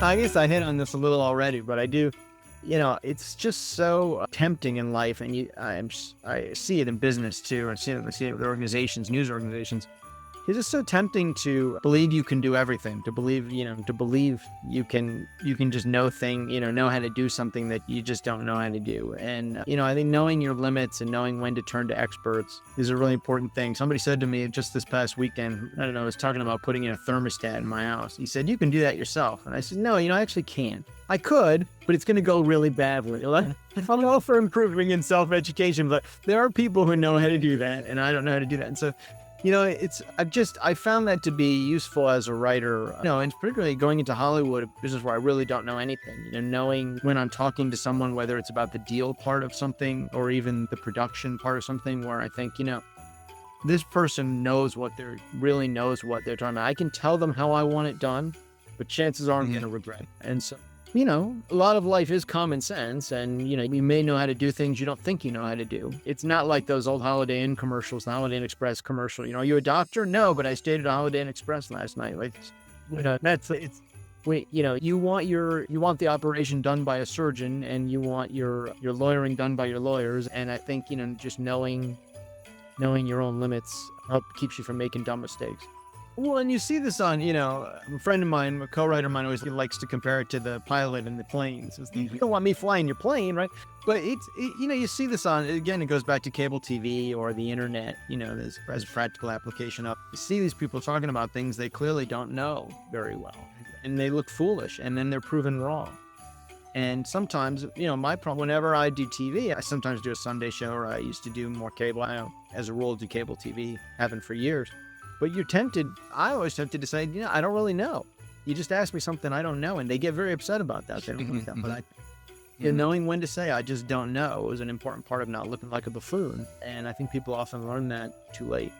I guess I hit on this a little already, but I do, it's just so tempting in life. And I see it in business too. I see it with organizations, news organizations. It's just so tempting to believe you can do everything, to believe you can just know how to do something that you just don't know how to do. And, I think knowing your limits and knowing when to turn to experts is a really important thing. Somebody said to me just this past weekend, I don't know, I was talking about putting in a thermostat in my house. He said, you can do that yourself. And I said, no, I actually can't. I could, but it's going to go really badly. I'm all for improving in self-education, but there are people who know how to do that, and I don't know how to do that. And so, I found that to be useful as a writer, and particularly going into Hollywood, a business where I really don't know anything, knowing when I'm talking to someone, whether it's about the deal part of something or even the production part of something, where I think, this person really knows what they're talking about. I can tell them how I want it done, but chances are I'm going to regret it. And so, a lot of life is common sense, and, you may know how to do things you don't think you know how to do. It's not like those old Holiday Inn commercials, the Holiday Inn Express commercial. Are you a doctor? No, but I stayed at a Holiday Inn Express last night. You want the operation done by a surgeon, and you want your lawyering done by your lawyers. And I think, just knowing your own limits keeps you from making dumb mistakes. Well, and you see this on, a friend of mine, a co-writer of mine, always likes to compare it to the pilot in the plane. So you don't want me flying your plane, right? But you see this on, again, it goes back to cable TV or the internet, as a practical application of, you see these people talking about things they clearly don't know very well, and they look foolish, and then they're proven wrong. And sometimes, my problem, whenever I do TV, I sometimes do a Sunday show, or I used to do more cable. I, as a rule, do cable TV, haven't for years. But I always tempted to say, I don't really know. You just ask me something I don't know, and they get very upset about that. They don't like that. But knowing when to say, I just don't know, is an important part of not looking like a buffoon. And I think people often learn that too late.